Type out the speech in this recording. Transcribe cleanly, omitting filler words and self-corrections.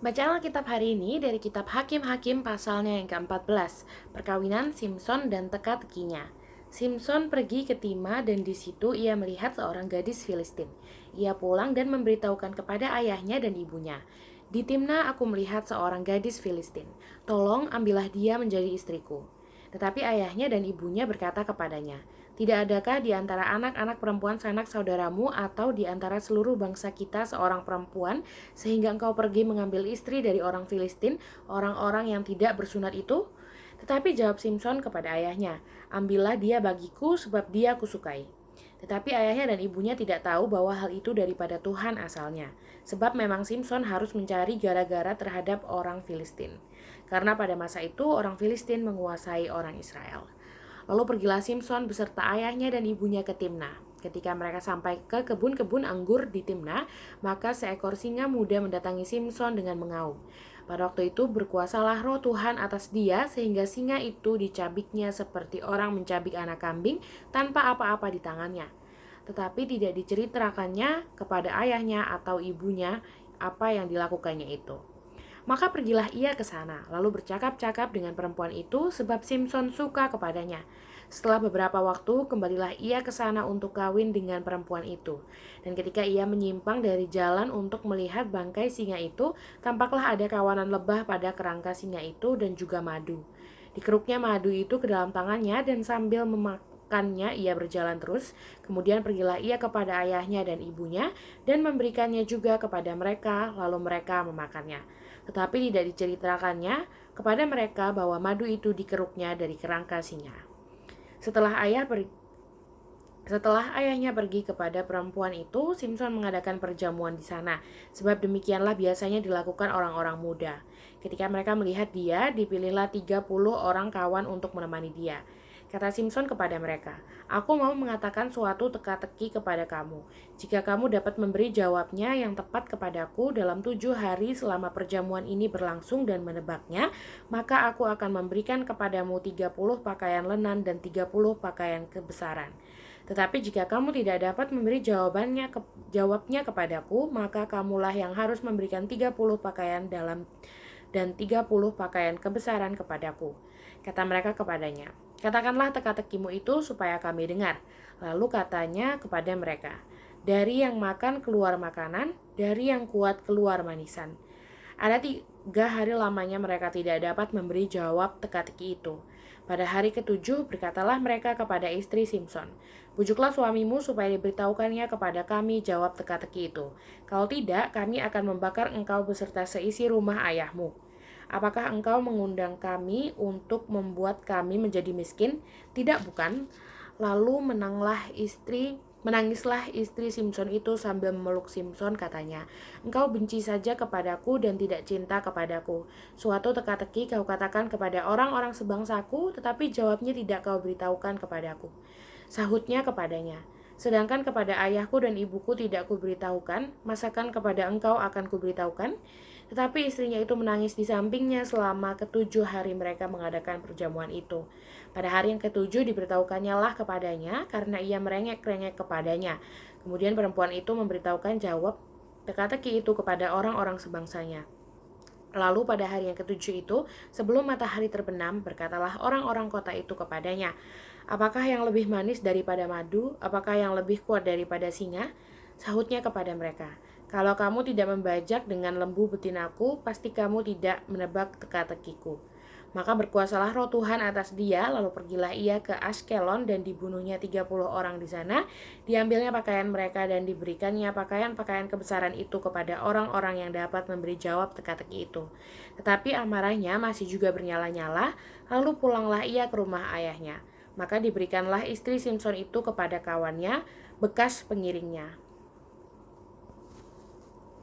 Bacaan Alkitab hari ini dari kitab Hakim-Hakim pasalnya yang ke-14, perkawinan Simson dan teka-tekinya. Simson pergi ke Timna dan di situ ia melihat seorang gadis Filistin. Ia pulang dan memberitahukan kepada ayahnya dan ibunya. Di Timna aku melihat seorang gadis Filistin. Tolong ambillah dia menjadi istriku. Tetapi ayahnya dan ibunya berkata kepadanya, tidak adakah di antara anak-anak perempuan sanak saudaramu atau di antara seluruh bangsa kita seorang perempuan sehingga engkau pergi mengambil istri dari orang Filistin, orang-orang yang tidak bersunat itu? Tetapi jawab Simson kepada ayahnya, ambillah dia bagiku sebab dia kusukai. Tetapi ayahnya dan ibunya tidak tahu bahwa hal itu daripada Tuhan asalnya. Sebab memang Simson harus mencari gara-gara terhadap orang Filistin. Karena pada masa itu orang Filistin menguasai orang Israel. Lalu pergilah Simson beserta ayahnya dan ibunya ke Timna. Ketika mereka sampai ke kebun-kebun anggur di Timna, maka seekor singa muda mendatangi Simson dengan mengaum. Pada waktu itu berkuasalah roh Tuhan atas dia sehingga singa itu dicabiknya seperti orang mencabik anak kambing tanpa apa-apa di tangannya. Tetapi tidak diceritakannya kepada ayahnya atau ibunya apa yang dilakukannya itu. Maka pergilah ia ke sana, lalu bercakap-cakap dengan perempuan itu sebab Simson suka kepadanya. Setelah beberapa waktu, kembalilah ia ke sana untuk kawin dengan perempuan itu. Dan ketika ia menyimpang dari jalan untuk melihat bangkai singa itu, tampaklah ada kawanan lebah pada kerangka singa itu dan juga madu. Dikeruknya madu itu ke dalam tangannya dan sambil memakannya ia berjalan terus. Kemudian pergilah ia kepada ayahnya dan ibunya dan memberikannya juga kepada mereka, lalu mereka memakannya. Tetapi tidak diceritakannya kepada mereka bahwa madu itu dikeruknya dari kerangka singa. Setelah ayahnya pergi kepada perempuan itu, Simson mengadakan perjamuan di sana, sebab demikianlah biasanya dilakukan orang-orang muda. Ketika mereka melihat dia, dipilihlah 30 orang kawan untuk menemani dia. Kata Simson kepada mereka, aku mau mengatakan suatu teka-teki kepada kamu. Jika kamu dapat memberi jawabnya yang tepat kepadaku dalam 7 hari selama perjamuan ini berlangsung dan menebaknya, maka aku akan memberikan kepadamu 30 pakaian lenan dan 30 pakaian kebesaran. Tetapi jika kamu tidak dapat memberi jawabnya kepadaku, maka kamulah yang harus memberikan 30 pakaian dalam dan 30 pakaian kebesaran kepadaku. Kata mereka kepadanya, katakanlah teka-tekimu itu supaya kami dengar. Lalu katanya kepada mereka, dari yang makan keluar makanan, dari yang kuat keluar manisan. Ada 3 hari lamanya mereka tidak dapat memberi jawab teka-teki itu. Pada hari ketujuh berkatalah mereka kepada istri Simson, bujuklah suamimu supaya diberitahukannya kepada kami jawab teka-teki itu. Kalau tidak, kami akan membakar engkau beserta seisi rumah ayahmu. Apakah engkau mengundang kami untuk membuat kami menjadi miskin? Tidak, bukan? Lalu menangislah istri Simson itu sambil memeluk Simson, katanya, engkau benci saja kepadaku dan tidak cinta kepadaku. Suatu teka-teki kau katakan kepada orang-orang sebangsaku, tetapi jawabnya tidak kau beritahukan kepadaku. Sahutnya kepadanya, sedangkan kepada ayahku dan ibuku tidak kuberitahukan, masakan kepada engkau akan kuberitahukan? Tetapi istrinya itu menangis di sampingnya selama ke-7 hari mereka mengadakan perjamuan itu. Pada hari yang ke-7 diberitahukannya lah kepadanya karena ia merengek-rengek kepadanya. Kemudian perempuan itu memberitahukan jawab teka-teki itu kepada orang-orang sebangsanya. Lalu pada hari yang ke-7 itu, sebelum matahari terbenam, berkatalah orang-orang kota itu kepadanya, apakah yang lebih manis daripada madu? Apakah yang lebih kuat daripada singa? Sahutnya kepada mereka, kalau kamu tidak membajak dengan lembu betinaku, pasti kamu tidak menebak teka-tekiku. Maka berkuasalah roh Tuhan atas dia, lalu pergilah ia ke Askelon dan dibunuhnya 30 orang di sana. Diambilnya pakaian mereka dan diberikannya pakaian-pakaian kebesaran itu kepada orang-orang yang dapat memberi jawab teka-teki itu. Tetapi amarahnya masih juga bernyala-nyala, lalu pulanglah ia ke rumah ayahnya. Maka diberikanlah istri Simson itu kepada kawannya, bekas pengiringnya.